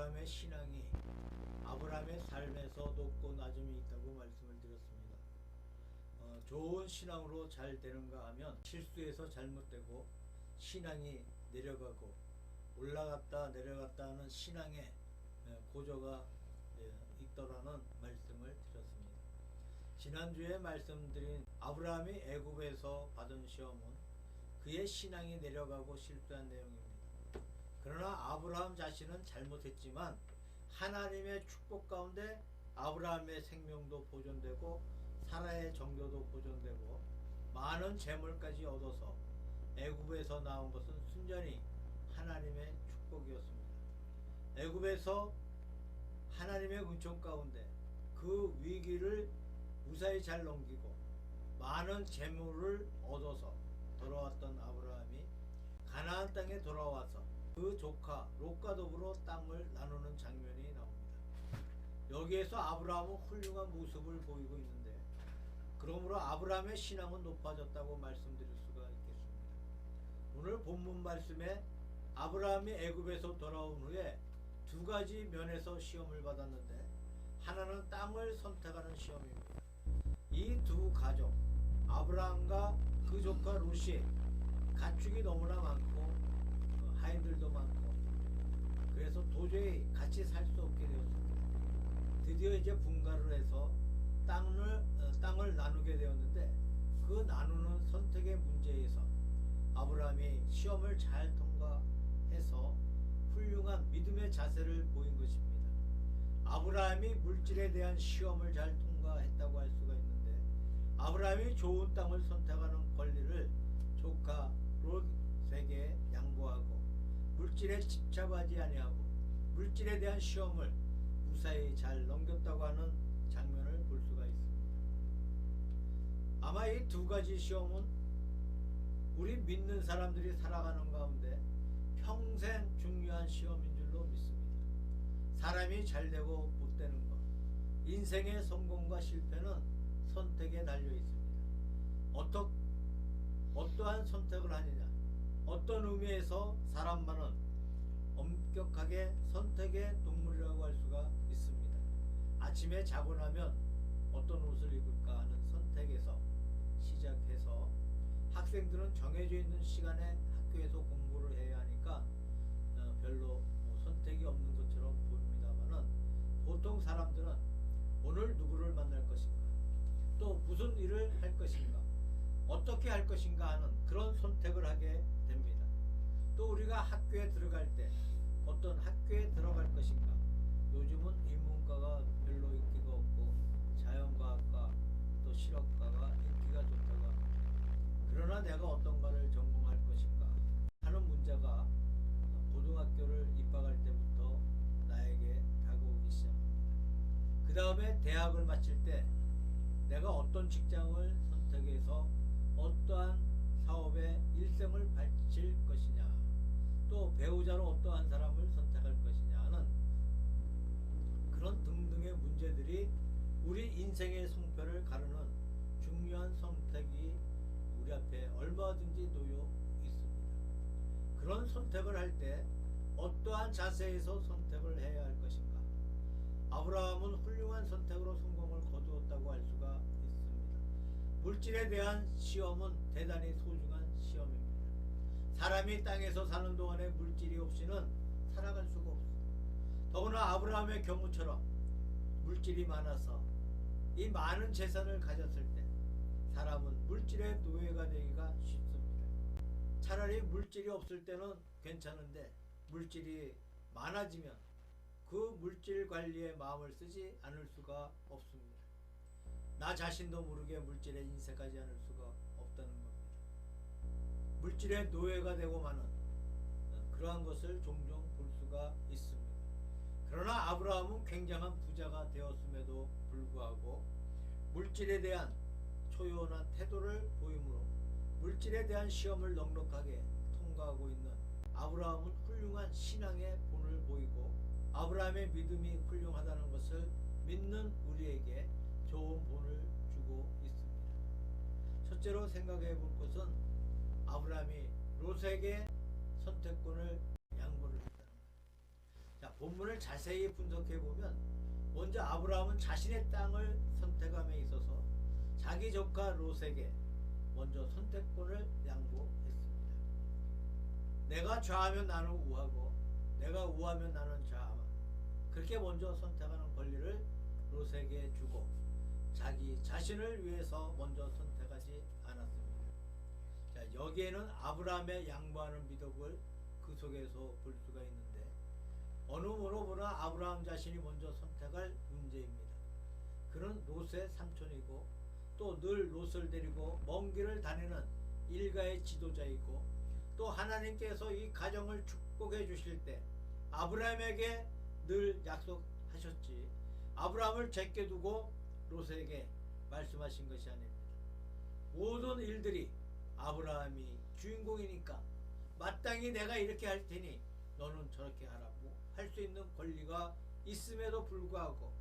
아브라함의 신앙이 아브라함의 삶에서 높고 낮음이 있다고 말씀을 드렸습니다. 좋은 신앙으로 잘 되는가 하면 실수해서 잘못되고 신앙이 내려가고 올라갔다 내려갔다 하는 신앙의 고저가 있더라는 말씀을 드렸습니다. 지난주에 말씀드린 아브라함이 애굽에서 받은 시험은 그의 신앙이 내려가고 실수한 내용입니다. 그러나 아브라함 자신은 잘못했지만 하나님의 축복 가운데 아브라함의 생명도 보존되고 사라의 정교도 보존되고 많은 재물까지 얻어서 애굽에서 나온 것은 순전히 하나님의 축복이었습니다. 애굽에서 하나님의 은총 가운데 그 위기를 무사히 잘 넘기고 많은 재물을 얻어서 돌아왔던 아브라함이 가나안 땅에 돌아와서 그 조카 롯과 더불어 땅을 나누는 장면이 나옵니다. 여기에서 아브라함은 훌륭한 모습을 보이고 있는데, 그러므로 아브라함의 신앙은 높아졌다고 말씀드릴 수가 있겠습니다. 오늘 본문 말씀에 아브라함이 애굽에서 돌아온 후에 두 가지 면에서 시험을 받았는데, 하나는 땅을 선택하는 시험입니다. 이 두 가족, 아브라함과 그 조카 롯이 가축이 너무나 많고 하인들도 많고, 그래서 도저히 같이 살 수 없게 되었습니다. 드디어 이제 분가를 해서 땅을 나누게 되었는데, 그 나누는 선택의 문제에서 아브라함이 시험을 잘 통과해서 훌륭한 믿음의 자세를 보인 것입니다. 아브라함이 물질에 대한 시험을 잘 통과했다고 할 수가 있는데, 아브라함이 좋은 땅을 선택하는 권리를 조카 롯에게 양보하고 물질에 집착하지 아니하고 물질에 대한 시험을 무사히 잘 넘겼다고 하는 장면을 볼 수가 있습니다. 아마 이 두 가지 시험은 우리 믿는 사람들이 살아가는 가운데 평생 중요한 시험인 줄로 믿습니다. 사람이 잘되고 못되는 것, 인생의 성공과 실패는 선택에 달려 있습니다. 어떠한 선택을 하느냐, 어떤 의미에서 사람만은 엄격하게 선택의 동물이라고 할 수가 있습니다. 아침에 자고 나면 어떤 옷을 입을까 하는 선택에서 시작해서, 학생들은 정해져 있는 시간에 학교에서 공부를 해야 하니까 별로 선택이 없는 것처럼 보입니다만은, 보통 사람들은 오늘 누구를 만날 것인가, 또 무슨 일을 할 것인가, 어떻게 할 것인가 하는 그런 선택을 하게 됩니다. 또 우리가 학교에 들어갈 때 어떤 학교에 들어갈 것인가, 요즘은 인문과가 별로 인기가 없고 자연과학과 또 실업과가 인기가 좋다고 합니다. 그러나 내가 어떤 과를 전공할 것인가 하는 문제가 고등학교를 입학할 때부터 나에게 다가오기 시작합니다. 그 다음에 대학을 마칠 때 내가 어떤 직장을 선택해서 어떠한 사업에 일생을 바칠 것이냐, 또 배우자로 어떠한 사람을 선택할 것이냐 하는 그런 등등의 문제들이 우리 인생의 성패를 가르는 중요한 선택이 우리 앞에 얼마든지 놓여 있습니다. 그런 선택을 할 때 어떠한 자세에서 선택을 해야 할 것인가, 아브라함은 훌륭한 선택으로 성공을 거두었다고 할 수가 있습니다. 물질에 대한 시험은 대단히 소중한 시험입니다. 사람이 땅에서 사는 동안에 물질이 없이는 살아갈 수가 없습니다. 더구나 아브라함의 경우처럼 물질이 많아서 이 많은 재산을 가졌을 때 사람은 물질의 노예가 되기가 쉽습니다. 차라리 물질이 없을 때는 괜찮은데, 물질이 많아지면 그 물질 관리에 마음을 쓰지 않을 수가 없습니다. 나 자신도 모르게 물질에 인색하지 않을 수가 없다는 겁니다. 물질의 노예가 되고 마는 그러한 것을 종종 볼 수가 있습니다. 그러나 아브라함은 굉장한 부자가 되었음에도 불구하고 물질에 대한 초연한 태도를 보이므로 물질에 대한 시험을 넉넉하게 통과하고 있는 아브라함은 훌륭한 신앙의 본을 보이고, 아브라함의 믿음이 훌륭하다는 것을 믿는 우리에게 좋은 본을 주고 있습니다. 첫째로 생각해 볼 것은 아브라함이 롯에게 선택권을 양보를 했다는 것. 자, 본문을 자세히 분석해 보면 먼저 아브라함은 자신의 땅을 선택함에 있어서 자기 조카 롯에게 먼저 선택권을 양보했습니다. 내가 좌하면 나는 우하고 내가 우하면 나는 좌하마. 그렇게 먼저 선택하는 권리를 롯에게 주고 자기 자신을 위해서 먼저 선택하지 않았습니다. 자, 여기에는 아브라함의 양보하는 미덕을 그 속에서 볼 수가 있는데 어느 뭐로보나 아브라함 자신이 먼저 선택할 문제입니다. 그는 롯의 삼촌이고 또 늘 롯을 데리고 먼 길을 다니는 일가의 지도자이고 또 하나님께서 이 가정을 축복해 주실 때 아브라함에게 늘 약속하셨지 아브라함을 제껴두고 롯에게 말씀하신 것이 아닙니다. 모든 일들이 아브라함이 주인공이니까 마땅히 내가 이렇게 할 테니 너는 저렇게 하라고 할 수 있는 권리가 있음에도 불구하고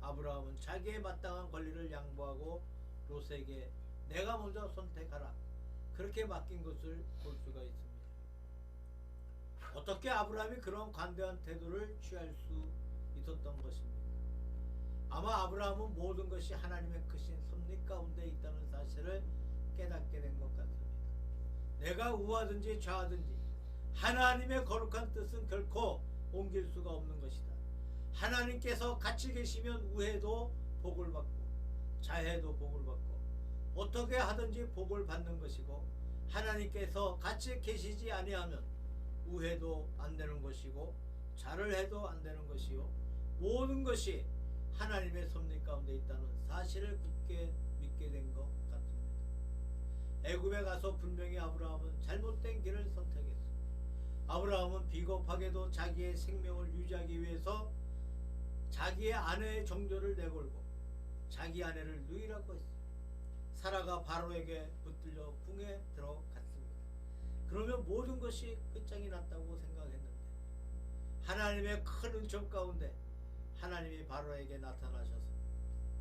아브라함은 자기의 마땅한 권리를 양보하고 롯에게 내가 먼저 선택하라 그렇게 맡긴 것을 볼 수가 있습니다. 어떻게 아브라함이 그런 관대한 태도를 취할 수 있었던 것입니까? 아마 아브라함은 모든 것이 하나님의 크신 섭리 가운데 있다는 사실을 깨닫게 된 것 같습니다. 내가 우하든지 좌하든지 하나님의 거룩한 뜻은 결코 옮길 수가 없는 것이다. 하나님께서 같이 계시면 우해도 복을 받고 좌해도 복을 받고 어떻게 하든지 복을 받는 것이고 하나님께서 같이 계시지 아니하면 우해도 안 되는 것이고 좌를 해도 안 되는 것이요 모든 것이 하나님의 섭리 가운데 있다는 사실을 굳게 믿게 된 것 같습니다. 애굽에 가서 분명히 아브라함은 잘못된 길을 선택했습니다. 아브라함은 비겁하게도 자기의 생명을 유지하기 위해서 자기의 아내의 정조를 내걸고 자기 아내를 누이라고 했습니다. 사라가 바로에게 붙들려 궁에 들어갔습니다. 그러면 모든 것이 끝장이 났다고 생각했는데 하나님의 큰 은총 가운데 하나님이 바로에게 나타나셔서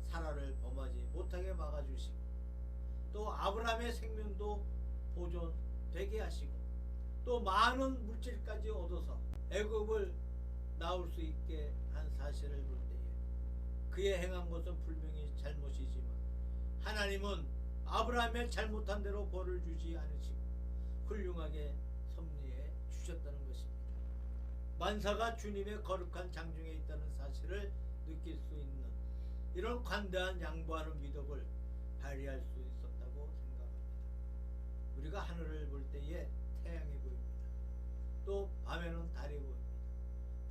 사라를 범하지 못하게 막아주시고 또 아브라함의 생명도 보존되게 하시고 또 많은 물질까지 얻어서 애굽을 나올 수 있게 한 사실을 볼 때에 그의 행한 것은 분명히 잘못이지만 하나님은 아브라함의 잘못한 대로 벌을 주지 않으시고 훌륭하게 섭리해 주셨다는 것입니다. 만사가 주님의 거룩한 장중에 있다는 사실을 느낄 수 있는 이런 관대한 양보하는 미덕을 발휘할 수 있었다고 생각합니다. 우리가 하늘을 볼 때에 태양이 보입니다. 또 밤에는 달이 보입니다.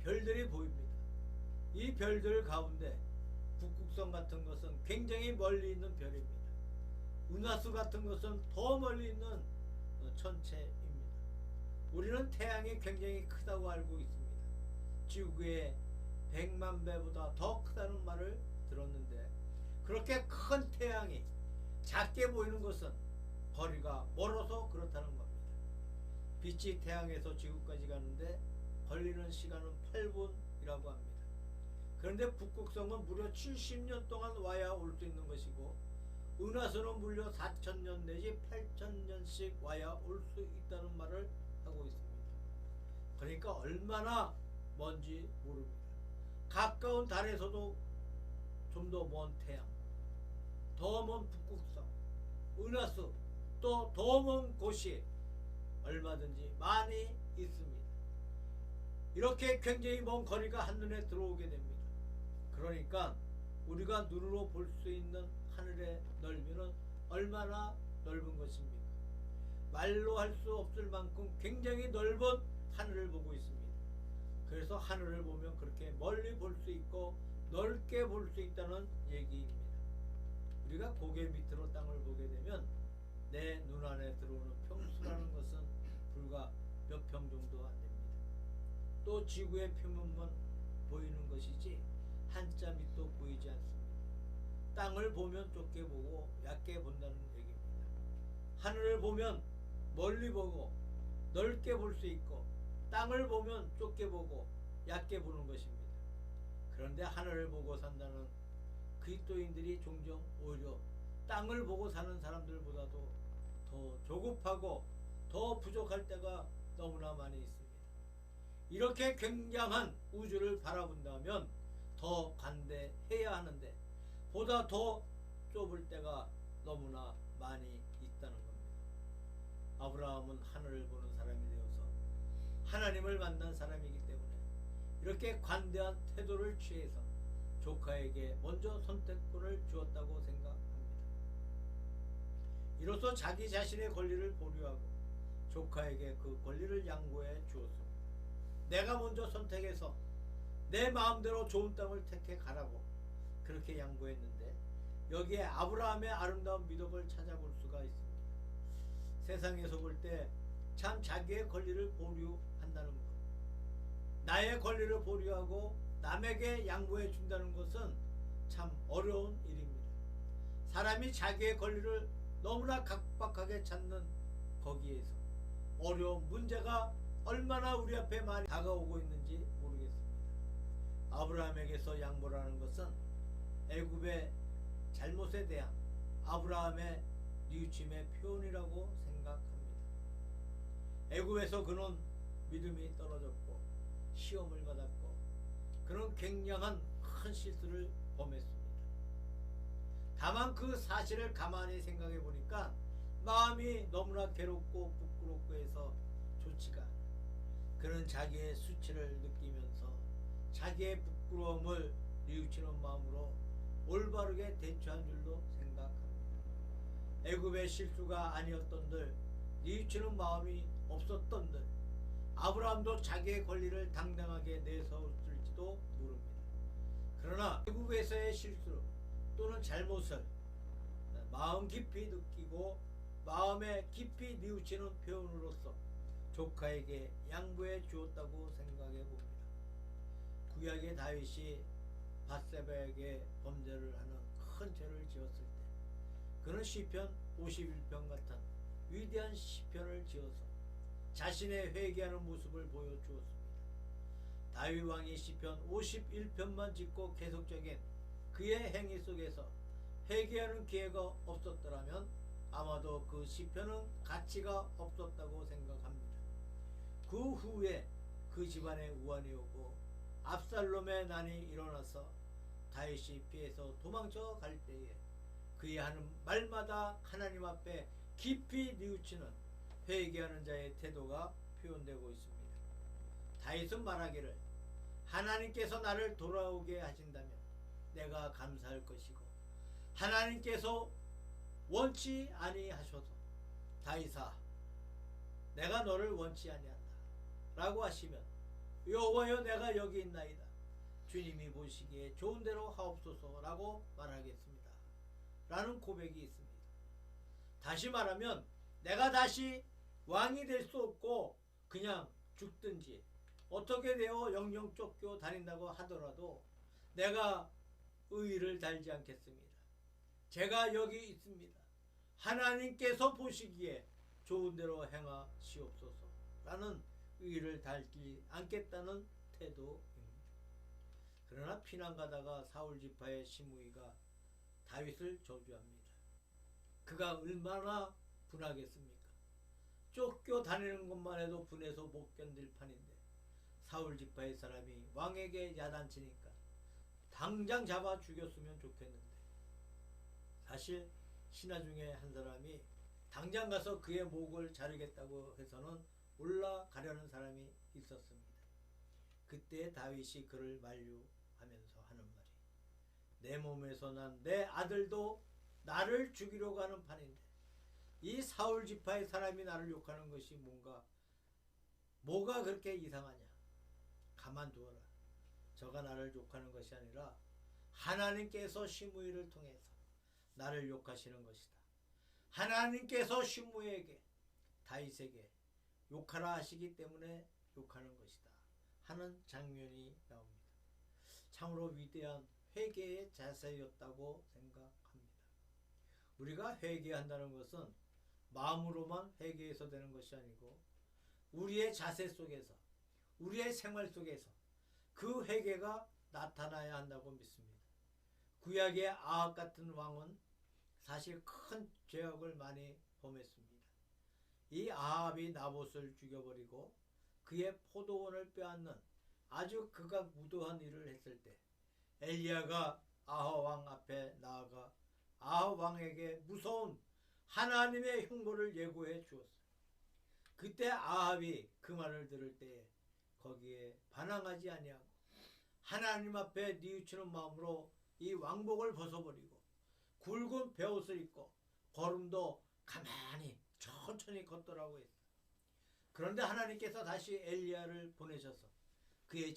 별들이 보입니다. 이 별들 가운데 북극성 같은 것은 굉장히 멀리 있는 별입니다. 은하수 같은 것은 더 멀리 있는 천체입니다. 우리는 태양이 굉장히 크다고 알고 있습니다. 지구의 100만 배보다 더 크다는 말을 들었는데 그렇게 큰 태양이 작게 보이는 것은 거리가 멀어서 그렇다는 겁니다. 빛이 태양에서 지구까지 가는데 걸리는 시간은 8분이라고 합니다. 그런데 북극성은 무려 70년 동안 와야 올 수 있는 것이고 은하수는 무려 4,000년 내지 8,000년씩 와야 올 수 있다는 말을 하고 있습니다. 그러니까 얼마나 먼지 모릅니다. 가까운 달에서도 좀 더 먼 태양, 더 먼 북극성, 은하수, 또 더 먼 곳이 얼마든지 많이 있습니다. 이렇게 굉장히 먼 거리가 한눈에 들어오게 됩니다. 그러니까 우리가 눈으로 볼 수 있는 하늘의 넓이는 얼마나 넓은 것입니까? 말로 할 수 없을 만큼 굉장히 넓은 하늘을 보고 있습니다. 그래서 하늘을 보면 그렇게 멀리 볼 수 있고 넓게 볼 수 있다는 얘기입니다. 우리가 고개 밑으로 땅을 보게 되면 내 눈 안에 들어오는 평수라는 것은 불과 몇 평 정도 안 됩니다. 또 지구의 표면만 보이는 것이지 한자 밑도 보이지 않습니다. 땅을 보면 좁게 보고 얕게 본다는 얘기입니다. 하늘을 보면 멀리 보고 넓게 볼 수 있고 땅을 보면 좁게 보고 얕게 보는 것입니다. 그런데 하늘을 보고 산다는 그리스도인들이 종종 오히려 땅을 보고 사는 사람들보다도 더 조급하고 더 부족할 때가 너무나 많이 있습니다. 이렇게 굉장한 우주를 바라본다면 더 관대해야 하는데 보다 더 좁을 때가 너무나 많이 있다는 겁니다. 아브라함은 하늘을 보는 사람이 되어서 하나님을 만난 사람이기 때문에 이렇게 관대한 태도를 취해서 조카에게 먼저 선택권을 주었다고 생각합니다. 이로써 자기 자신의 권리를 보류하고 조카에게 그 권리를 양보해 주었습니다. 내가 먼저 선택해서 내 마음대로 좋은 땅을 택해 가라고 그렇게 양보했는데 여기에 아브라함의 아름다운 미덕을 찾아볼 수가 있습니다. 세상에서 볼 때 참 자기의 권리를 보류한다는 것, 나의 권리를 보류하고 남에게 양보해 준다는 것은 참 어려운 일입니다. 사람이 자기의 권리를 너무나 각박하게 찾는 거기에서 어려운 문제가 얼마나 우리 앞에 많이 다가오고 있는지 모르겠습니다. 아브라함에게서 양보라는 것은 애굽의 잘못에 대한 아브라함의 뉘우침의 표현이라고 생각합니다. 애굽에서 그는 믿음이 떨어졌고 시험을 받았고 그는 굉장한 큰 실수를 범했습니다. 다만 그 사실을 가만히 생각해 보니까 마음이 너무나 괴롭고 부끄럽고 해서 좋지가 않아요. 그는 자기의 수치를 느끼면서 자기의 부끄러움을 뉘우치는 마음으로 올바르게 대처한 줄로 생각합니다. 애굽의 실수가 아니었던들, 뉘우치는 마음이 없었던들 아브라함도 자기의 권리를 당당하게 내세웠을지도 모릅니다. 그러나 애굽에서의 실수 또는 잘못을 마음 깊이 느끼고 마음에 깊이 뉘우치는 표현으로서 조카에게 양보해 주었다고 생각해 봅니다. 구약의 다윗이 밧세바에게 범죄를 하는 큰 죄를 지었을 때 그는 시편 51편 같은 위대한 시편을 지어서 자신의 회개하는 모습을 보여주었습니다. 다윗 왕이 시편 51편만 짓고 계속적인 그의 행위 속에서 회개하는 기회가 없었더라면 아마도 그 시편은 가치가 없었다고 생각합니다. 그 후에 그 집안에 우환이 오고 압살롬의 난이 일어나서 다윗이 피해서 도망쳐 갈 때에 그의 하는 말마다 하나님 앞에 깊이 뉘우치는 회개하는 자의 태도가 표현되고 있습니다. 다윗은 말하기를 하나님께서 나를 돌아오게 하신다면 내가 감사할 것이고 하나님께서 원치 아니하셔서 다윗아 내가 너를 원치 아니한다 라고 하시면 여호와여 내가 여기 있나이다 주님이 보시기에 좋은 대로 하옵소서 라고 말하겠습니다 라는 고백이 있습니다. 다시 말하면 내가 다시 왕이 될 수 없고 그냥 죽든지 어떻게 되어 영영 쫓겨 다닌다고 하더라도 내가 의의를 달지 않겠습니다. 제가 여기 있습니다. 하나님께서 보시기에 좋은 대로 행하시옵소서 라는 의의를 달지 않겠다는 태도입니다. 그러나 피난 가다가 사울 지파의 시므이가 다윗을 저주합니다. 그가 얼마나 분하겠습니까? 쫓겨 다니는 것만 해도 분해서 못 견딜 판인데 사울 지파의 사람이 왕에게 야단치니까 당장 잡아 죽였으면 좋겠는데 사실 신하 중에 한 사람이 당장 가서 그의 목을 자르겠다고 해서는 올라가려는 사람이 있었습니다. 그때 다윗이 그를 만류하면서 하는 말이 내 몸에서 난 내 아들도 나를 죽이려고 하는 판인데 이 사울 지파의 사람이 나를 욕하는 것이 뭐가 그렇게 이상하냐. 가만두어라. 저가 나를 욕하는 것이 아니라 하나님께서 시므이를 통해서 나를 욕하시는 것이다. 하나님께서 시므이에게 다윗에게 욕하라 하시기 때문에 욕하는 것이다 하는 장면이 나옵니다. 참으로 위대한 회개의 자세였다고 생각합니다. 우리가 회개한다는 것은 마음으로만 회개해서 되는 것이 아니고 우리의 자세 속에서 우리의 생활 속에서 그 회개가 나타나야 한다고 믿습니다. 구약의 아합 같은 왕은 사실 큰 죄악을 많이 범했습니다. 이 아합이 나봇을 죽여버리고 그의 포도원을 빼앗는 아주 극악무도한 일을 했을 때 엘리야가 아합 왕 앞에 나아가 아합 왕에게 무서운 하나님의 흉보를 예고해 주었어요. 그때 아합이 그 말을 들을 때에 거기에 반항하지 아니하고 하나님 앞에 뉘우치는 마음으로 이 왕복을 벗어버리고 굵은 베옷을 입고 걸음도 가만히 천천히 걷더라고 했어요. 그런데 하나님께서 다시 엘리야를 보내셔서 그의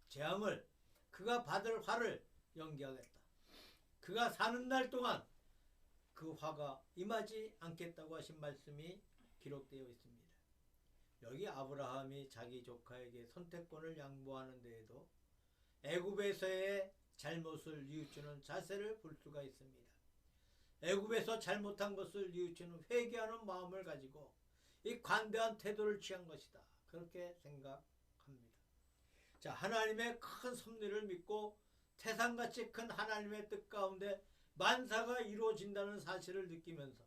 재앙을 그가 받을 화를 연기하겠다. 그가 사는 날 동안 그 화가 임하지 않겠다고 하신 말씀이 기록되어 있습니다. 여기 아브라함이 자기 조카에게 선택권을 양보하는 데에도 애굽에서의 잘못을 뉘우치는 자세를 볼 수가 있습니다. 애굽에서 잘못한 것을 뉘우치는 회개하는 마음을 가지고 이 관대한 태도를 취한 것이다. 그렇게 생각합니다. 자, 하나님의 큰 섭리를 믿고 태산같이 큰 하나님의 뜻 가운데 만사가 이루어진다는 사실을 느끼면서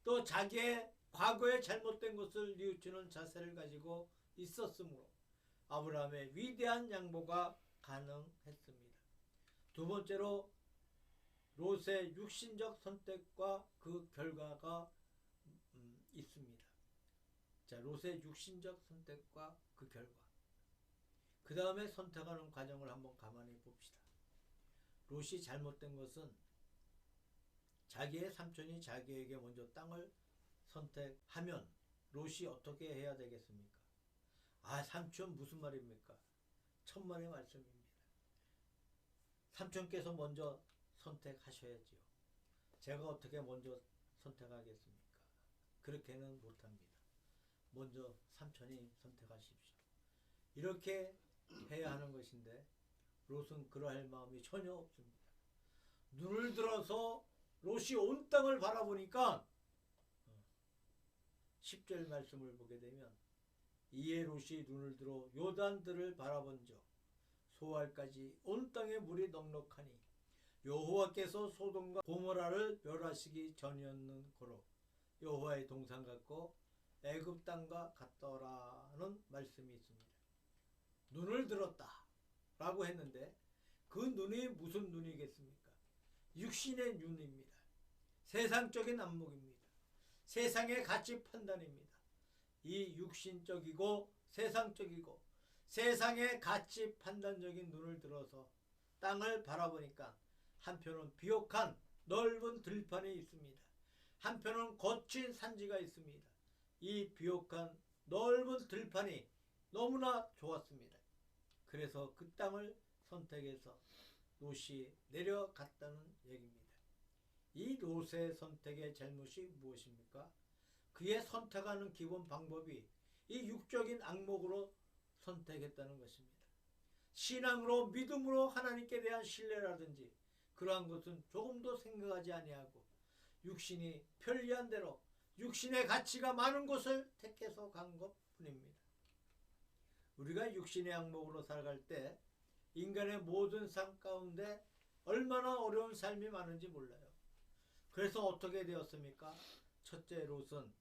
또 자기의 과거에 잘못된 것을 뉘우치는 자세를 가지고 있었으므로 아브라함의 위대한 양보가 가능했습니다. 두 번째로 롯의 육신적 선택과 그 결과가 있습니다. 자, 롯의 육신적 선택과 그 결과. 그 다음에 선택하는 과정을 한번 가만히 봅시다. 롯이 잘못된 것은 자기의 삼촌이 자기에게 먼저 땅을 선택하면 롯이 어떻게 해야 되겠습니까? 아, 삼촌 무슨 말입니까? 천만의 말씀입니다. 삼촌께서 먼저 선택하셔야지요. 제가 어떻게 먼저 선택하겠습니까? 그렇게는 못합니다. 먼저 삼촌이 선택하십시오. 이렇게 해야 하는 것인데 롯은 그러할 마음이 전혀 없습니다. 눈을 들어서 롯이 온 땅을 바라보니까 10절 말씀을 보게 되면 이에 롯이 눈을 들어 요단들을 바라본즉 소알까지 온 땅에 물이 넉넉하니 여호와께서 소돔과 고모라를 멸하시기 전이었는 고로 여호와의 동산 같고 애굽 땅과 같더라는 말씀이 있습니다. 눈을 들었다 라고 했는데 그 눈이 무슨 눈이겠습니까? 육신의 눈입니다. 세상적인 안목입니다. 세상의 가치 판단입니다. 이 육신적이고 세상적이고 세상의 가치 판단적인 눈을 들어서 땅을 바라보니까 한편은 비옥한 넓은 들판이 있습니다. 한편은 거친 산지가 있습니다. 이 비옥한 넓은 들판이 너무나 좋았습니다. 그래서 그 땅을 선택해서 롯이 내려갔다는 얘기입니다. 이 롯의 선택의 잘못이 무엇입니까? 그의 선택하는 기본 방법이 이 육적인 안목으로 선택했다는 것입니다. 신앙으로 믿음으로 하나님께 대한 신뢰라든지 그러한 것은 조금도 생각하지 아니하고 육신이 편리한 대로 육신의 가치가 많은 것을 택해서 간 것뿐입니다. 우리가 육신의 안목으로 살아갈 때 인간의 모든 삶 가운데 얼마나 어려운 삶이 많은지 몰라요. 그래서 어떻게 되었습니까? 첫째 롯은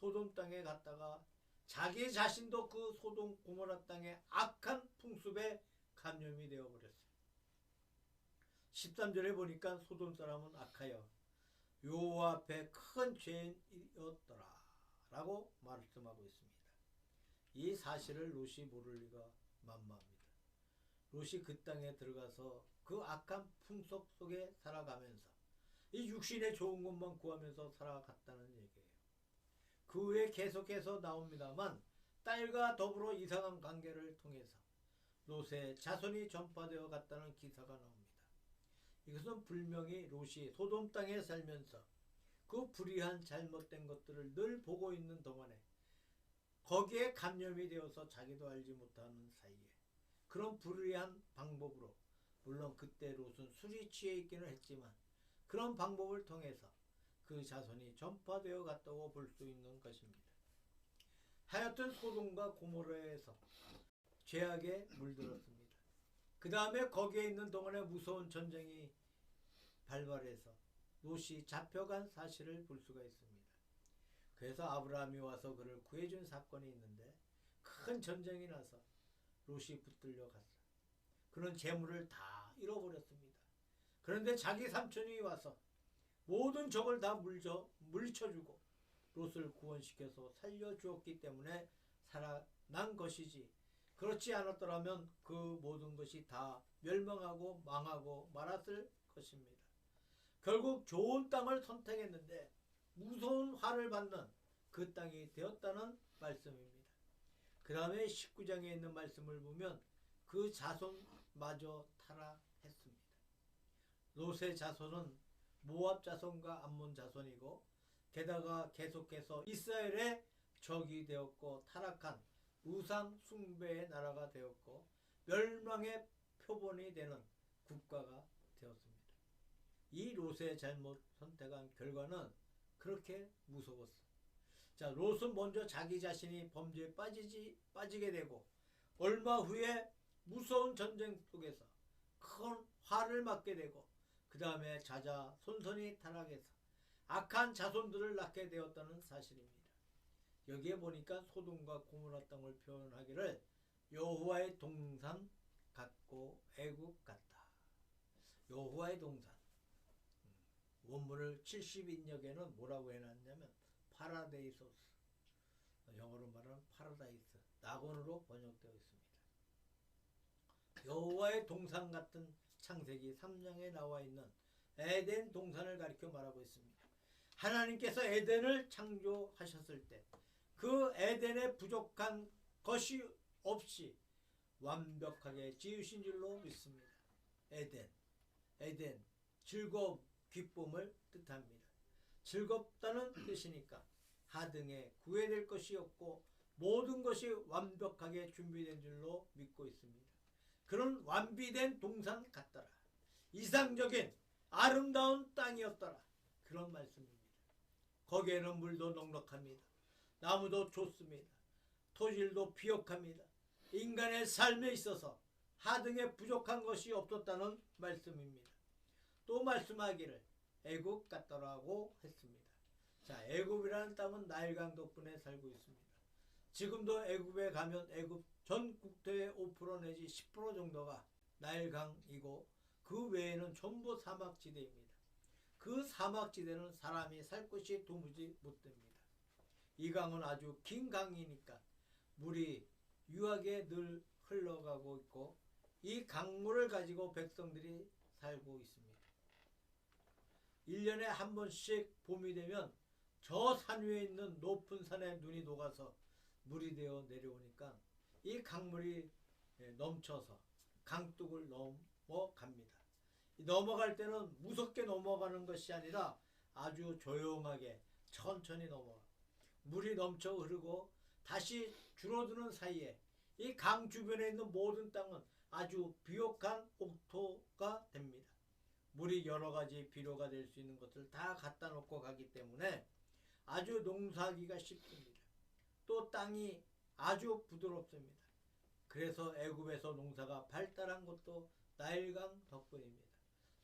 소돔 땅에 갔다가 자기 자신도 그 소돔 고모라 땅의 악한 풍습에 감염이 되어버렸어요. 13절에 보니까 소돔 사람은 악하여 여호와 앞에 큰 죄인이었더라 라고 말씀하고 있습니다. 이 사실을 롯이 모를 리가 만무합니다. 롯이 그 땅에 들어가서 그 악한 풍속 속에 살아가면서 이 육신의 좋은 것만 구하면서 살아갔다는 얘기예요. 그 후에 계속해서 나옵니다만 딸과 더불어 이상한 관계를 통해서 롯의 자손이 전파되어 갔다는 기사가 나옵니다. 이것은 분명히 롯이 소돔 땅에 살면서 그 불의한 잘못된 것들을 늘 보고 있는 동안에 거기에 감염이 되어서 자기도 알지 못하는 사이에 그런 불의한 방법으로 물론 그때 롯은 술이 취해 있기는 했지만 그런 방법을 통해서 그 자손이 전파되어 갔다고 볼 수 있는 것입니다. 하여튼 소돔과 고모라에서 죄악에 물들었습니다. 그 다음에 거기에 있는 동안에 무서운 전쟁이 발발해서 롯이 잡혀간 사실을 볼 수가 있습니다. 그래서 아브라함이 와서 그를 구해준 사건이 있는데 큰 전쟁이 나서 롯이 붙들려 갔어. 그런 재물을 다 잃어버렸습니다. 그런데 자기 삼촌이 와서 모든 적을 다 물리쳐주고 롯을 구원시켜서 살려주었기 때문에 살아난 것이지, 그렇지 않았더라면 그 모든 것이 다 멸망하고 망하고 말았을 것입니다. 결국 좋은 땅을 선택했는데 무서운 화를 받는 그 땅이 되었다는 말씀입니다. 그 다음에 19장에 있는 말씀을 보면 그 자손마저 타락했습니다. 롯의 자손은 모압 자손과 암몬 자손이고, 게다가 계속해서 이스라엘의 적이 되었고 타락한 우상 숭배의 나라가 되었고 멸망의 표본이 되는 국가가 되었습니다. 이 롯의 잘못 선택한 결과는 그렇게 무서웠어. 자, 롯은 먼저 자기 자신이 범죄에 빠지게 되고 얼마 후에 무서운 전쟁 속에서 큰 화를 맞게 되고 그 다음에 자자손손이 타락해서 악한 자손들을 낳게 되었다는 사실입니다. 여기에 보니까 소돔과 고모라 땅을 표현하기를 여호와의 동산 같고 애국 같다. 여호와의 동산. 원문을 70인역에는 뭐라고 해놨냐면 파라데이소스. 영어로 말하면 파라다이스. 낙원으로 번역되어 있습니다. 여호와의 동산 같은 창세기 3장에 나와 있는 에덴 동산을 가리켜 말하고 있습니다. 하나님께서 에덴을 창조하셨을 때 그 에덴에 부족한 것이 없이 완벽하게 지으신 줄로 믿습니다. 에덴, 즐거움, 기쁨을 뜻합니다. 즐겁다는 뜻이니까 하등에 구애될 것이 없고 모든 것이 완벽하게 준비된 줄로 믿고 있습니다. 그런 완비된 동산 같더라. 이상적인 아름다운 땅이었더라. 그런 말씀입니다. 거기에는 물도 넉넉합니다. 나무도 좋습니다. 토질도 비옥합니다. 인간의 삶에 있어서 하등에 부족한 것이 없었다는 말씀입니다. 또 말씀하기를 애굽 같더라고 했습니다. 자, 애굽이라는 땅은 나일강 덕분에 살고 있습니다. 지금도 애굽에 가면 애굽 전 국토의 5% 내지 10% 정도가 나일강이고 그 외에는 전부 사막지대입니다. 그 사막지대는 사람이 살 곳이 도무지 못 됩니다. 이 강은 아주 긴 강이니까 물이 유하게 늘 흘러가고 있고 이 강물을 가지고 백성들이 살고 있습니다. 1년에 한 번씩 봄이 되면 저 산 위에 있는 높은 산에 눈이 녹아서 물이 되어 내려오니까 이 강물이 넘쳐서 강둑을 넘어갑니다. 넘어갈 때는 무섭게 넘어가는 것이 아니라 아주 조용하게 천천히 넘어가. 물이 넘쳐 흐르고 다시 줄어드는 사이에 이 강 주변에 있는 모든 땅은 아주 비옥한 옥토가 됩니다. 물이 여러 가지 비료가 될 수 있는 것을 다 갖다 놓고 가기 때문에 아주 농사하기가 쉽습니다. 또 땅이 아주 부드럽습니다. 그래서 애굽에서 농사가 발달한 것도 나일강 덕분입니다.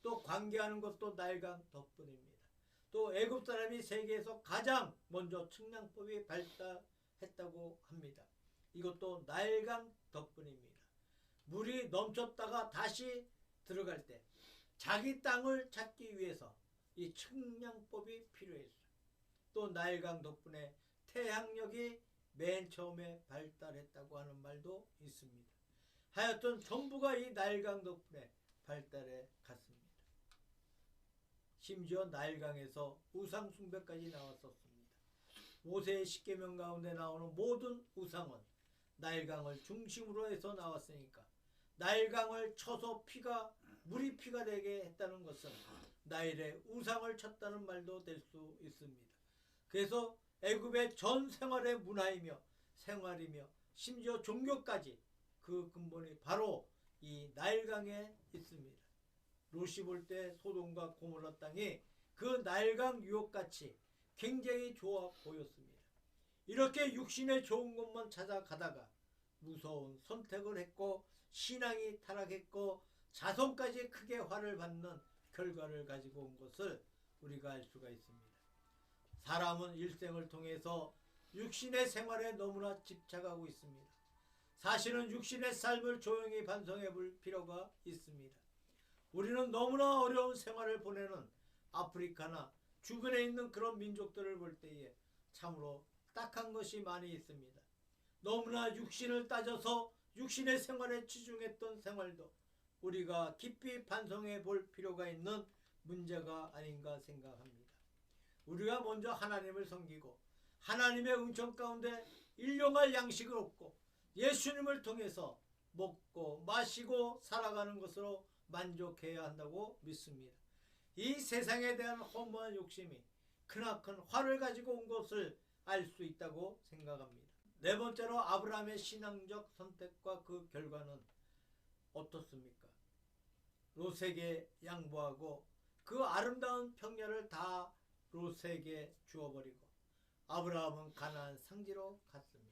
또 관계하는 것도 나일강 덕분입니다. 또 애굽 사람이 세계에서 가장 먼저 측량법이 발달했다고 합니다. 이것도 나일강 덕분입니다. 물이 넘쳤다가 다시 들어갈 때 자기 땅을 찾기 위해서 이 측량법이 필요했어요. 또 나일강 덕분에 태양력이 맨 처음에 발달했다고 하는 말도 있습니다. 하여튼 전부가 이 나일강 덕분에 발달해 갔습니다. 심지어 나일강에서 우상 숭배까지 나왔었습니다. 모세의 십계명 가운데 나오는 모든 우상은 나일강을 중심으로 해서 나왔으니까 나일강을 쳐서 물이 피가 되게 했다는 것은 나일에 우상을 쳤다는 말도 될 수 있습니다. 그래서 애굽의 전 생활의 문화이며 생활이며 심지어 종교까지 그 근본이 바로 이 나일강에 있습니다. 롯이 볼 때 소돔과 고모라 땅이 그 나일강 유역같이 굉장히 좋아 보였습니다. 이렇게 육신의 좋은 것만 찾아가다가 무서운 선택을 했고 신앙이 타락했고 자손까지 크게 화를 받는 결과를 가지고 온 것을 우리가 알 수가 있습니다. 사람은 일생을 통해서 육신의 생활에 너무나 집착하고 있습니다. 사실은 육신의 삶을 조용히 반성해 볼 필요가 있습니다. 우리는 너무나 어려운 생활을 보내는 아프리카나 주변에 있는 그런 민족들을 볼 때에 참으로 딱한 것이 많이 있습니다. 너무나 육신을 따져서 육신의 생활에 치중했던 생활도 우리가 깊이 반성해 볼 필요가 있는 문제가 아닌가 생각합니다. 우리가 먼저 하나님을 섬기고 하나님의 은총 가운데 일용할 양식을 얻고 예수님을 통해서 먹고 마시고 살아가는 것으로 만족해야 한다고 믿습니다. 이 세상에 대한 허무한 욕심이 크나큰 화를 가지고 온 것을 알 수 있다고 생각합니다. 네 번째로 아브라함의 신앙적 선택과 그 결과는 어떻습니까? 롯에게 양보하고 그 아름다운 평야를 다 롯에게 주어버리고 아브라함은 가나안 상지로 갔습니다.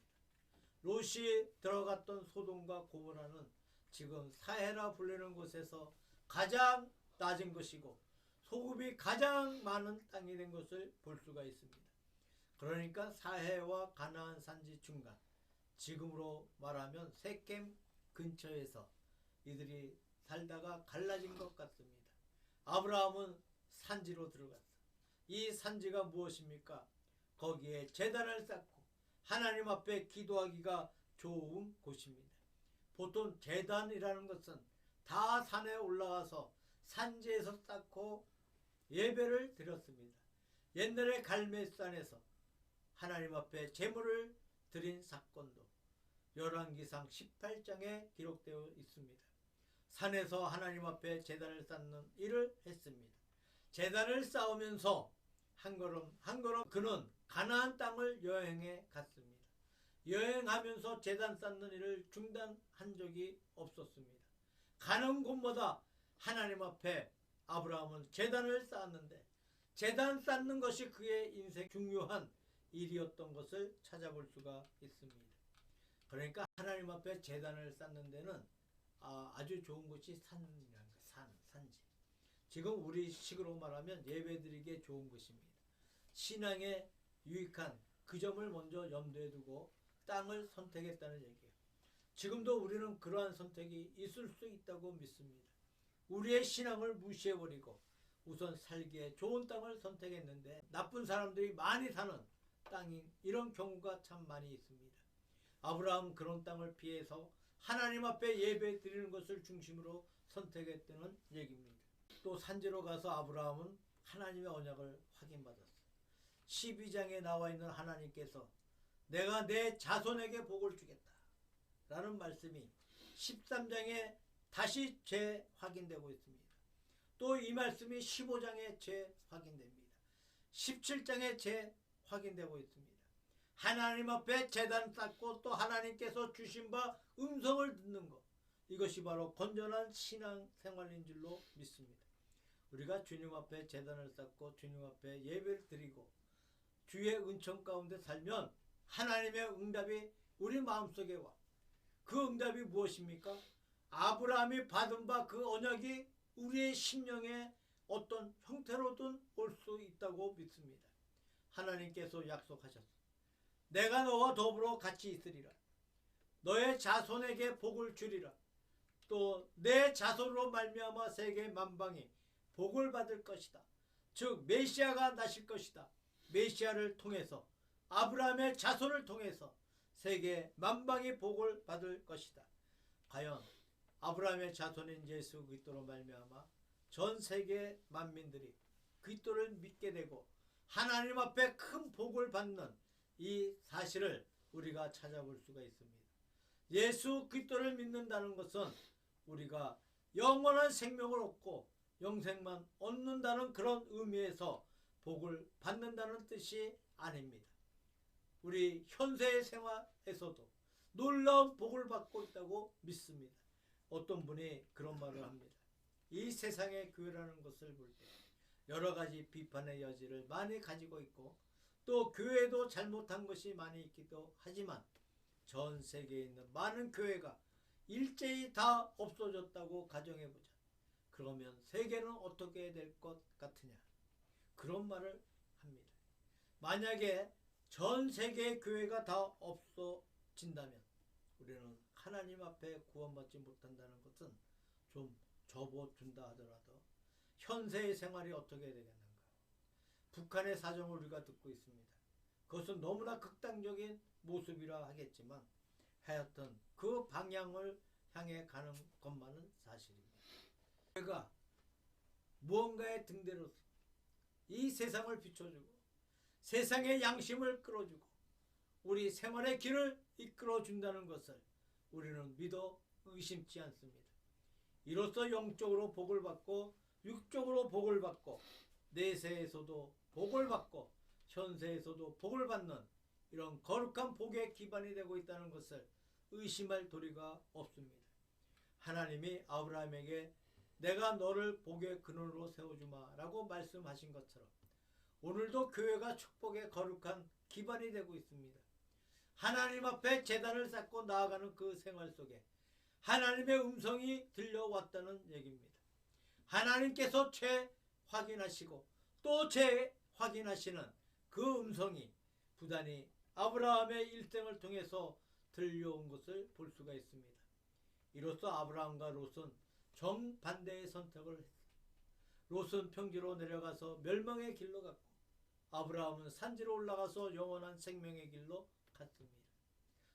롯이 들어갔던 소돔과 고모라는 지금 사해라 불리는 곳에서 가장 낮은 것이고 소급이 가장 많은 땅이 된 것을 볼 수가 있습니다. 그러니까 사해와 가나안 산지 중간, 지금으로 말하면 세겜 근처에서 이들이 살다가 갈라진 것 같습니다. 아브라함은 산지로 들어갔어. 이 산지가 무엇입니까? 거기에 제단을 쌓고 하나님 앞에 기도하기가 좋은 곳입니다. 보통 제단이라는 것은 다 산에 올라가서 산지에서 쌓고 예배를 드렸습니다. 옛날에 갈멜산에서 하나님 앞에 제물을 드린 사건도 열왕기상 18장에 기록되어 있습니다. 산에서 하나님 앞에 제단을 쌓는 일을 했습니다. 제단을 쌓으면서 한 걸음 한 걸음 그는 가나안 땅을 여행해 갔습니다. 여행하면서 제단 쌓는 일을 중단한 적이 없었습니다. 가는 곳마다 하나님 앞에 아브라함은 제단을 쌓았는데 제단 쌓는 것이 그의 인생 중요한 일이었던 것을 찾아볼 수가 있습니다. 그러니까 하나님 앞에 제단을 쌓는 데는 아주 좋은 곳이 산이라는 거예요. 산지. 지금 우리 식으로 말하면 예배드리기에 좋은 것입니다. 신앙에 유익한 그 점을 먼저 염두에 두고 땅을 선택했다는 얘기예요. 지금도 우리는 그러한 선택이 있을 수 있다고 믿습니다. 우리의 신앙을 무시해버리고 우선 살기에 좋은 땅을 선택했는데 나쁜 사람들이 많이 사는 땅인 이런 경우가 참 많이 있습니다. 아브라함은 그런 땅을 피해서 하나님 앞에 예배 드리는 것을 중심으로 선택했다는 얘기입니다. 또 산지로 가서 아브라함은 하나님의 언약을 확인받았어요. 12장에 나와 있는 하나님께서 내가 내 자손에게 복을 주겠다 라는 말씀이 13장에 다시 재확인되고 있습니다. 또 이 말씀이 15장에 재확인됩니다. 17장에 재확인되고 있습니다. 하나님 앞에 제단 쌓고 또 하나님께서 주신 바 음성을 듣는 것, 이것이 바로 건전한 신앙 생활인 줄로 믿습니다. 우리가 주님 앞에 제단을 쌓고 주님 앞에 예배를 드리고 주의 은총 가운데 살면 하나님의 응답이 우리 마음속에 와. 그 응답이 무엇입니까? 아브라함이 받은 바 그 언약이 우리의 심령에 어떤 형태로든 올 수 있다고 믿습니다. 하나님께서 약속하셨어. 내가 너와 더불어 같이 있으리라. 너의 자손에게 복을 주리라. 또 내 자손으로 말미암아 세계 만방이 복을 받을 것이다. 즉 메시아가 나실 것이다. 메시아를 통해서 아브라함의 자손을 통해서 세계 만방이 복을 받을 것이다. 과연 아브라함의 자손인 예수 그리스도로 말미암아 전 세계 만민들이 그리스도를 믿게 되고 하나님 앞에 큰 복을 받는 이 사실을 우리가 찾아볼 수가 있습니다. 예수 그리스도를 믿는다는 것은 우리가 영원한 생명을 얻고 영생만 얻는다는 그런 의미에서 복을 받는다는 뜻이 아닙니다. 우리 현세의 생활에서도 놀라운 복을 받고 있다고 믿습니다. 어떤 분이 그런 말을 합니다. 이 세상의 교회라는 것을 볼 때 여러 가지 비판의 여지를 많이 가지고 있고 또 교회도 잘못한 것이 많이 있기도 하지만 전 세계에 있는 많은 교회가 일제히 다 없어졌다고 가정해보자. 그러면 세계는 어떻게 될 것 같으냐. 그런 말을 합니다. 만약에 전 세계의 교회가 다 없어진다면 우리는 하나님 앞에 구원받지 못한다는 것은 좀 접어둔다 하더라도 현세의 생활이 어떻게 되겠는가. 북한의 사정을 우리가 듣고 있습니다. 그것은 너무나 극단적인 모습이라 하겠지만 하여튼 그 방향을 향해 가는 것만은 사실입니다. 교회가 무언가의 등대로서 이 세상을 비춰주고 세상의 양심을 끌어주고 우리 생활의 길을 이끌어준다는 것을 우리는 믿어 의심치 않습니다. 이로써 영적으로 복을 받고 육적으로 복을 받고 내세에서도 복을 받고 현세에서도 복을 받는 이런 거룩한 복의 기반이 되고 있다는 것을 의심할 도리가 없습니다. 하나님이 아브라함에게 내가 너를 복의 근원으로 세워주마 라고 말씀하신 것처럼 오늘도 교회가 축복의 거룩한 기반이 되고 있습니다. 하나님 앞에 제단을 쌓고 나아가는 그 생활 속에 하나님의 음성이 들려왔다는 얘기입니다. 하나님께서 재확인하시고 또 재확인하시는 그 음성이 부단히 아브라함의 일생을 통해서 들려온 것을 볼 수가 있습니다. 이로써 아브라함과 롯은 정반대의 선택을 했습니다. 롯은 평지로 내려가서 멸망의 길로 갔고 아브라함은 산지로 올라가서 영원한 생명의 길로 갔습니다.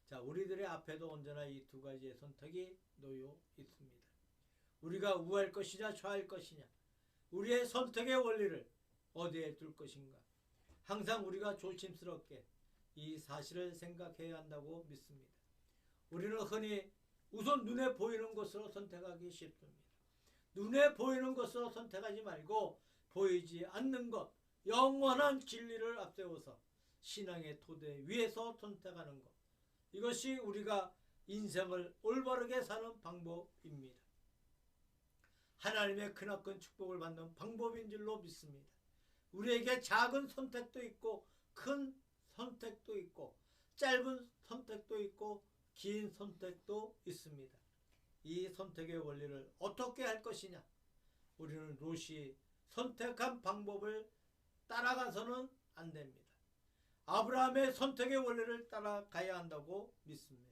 자, 우리들의 앞에도 언제나 이 두 가지의 선택이 놓여 있습니다. 우리가 우할 것이냐 좌할 것이냐, 우리의 선택의 원리를 어디에 둘 것인가, 항상 우리가 조심스럽게 이 사실을 생각해야 한다고 믿습니다. 우리는 흔히 우선 눈에 보이는 것으로 선택하기 쉽습니다. 눈에 보이는 것으로 선택하지 말고 보이지 않는 것, 영원한 진리를 앞세워서 신앙의 토대 위에서 선택하는 것, 이것이 우리가 인생을 올바르게 사는 방법입니다. 하나님의 크나큰 축복을 받는 방법인 줄로 믿습니다. 우리에게 작은 선택도 있고 큰 선택도 있고 짧은 선택도 있고 긴 선택도 있습니다. 이 선택의 원리를 어떻게 할 것이냐, 우리는 롯이 선택한 방법을 따라가서는 안 됩니다. 아브라함의 선택의 원리를 따라가야 한다고 믿습니다.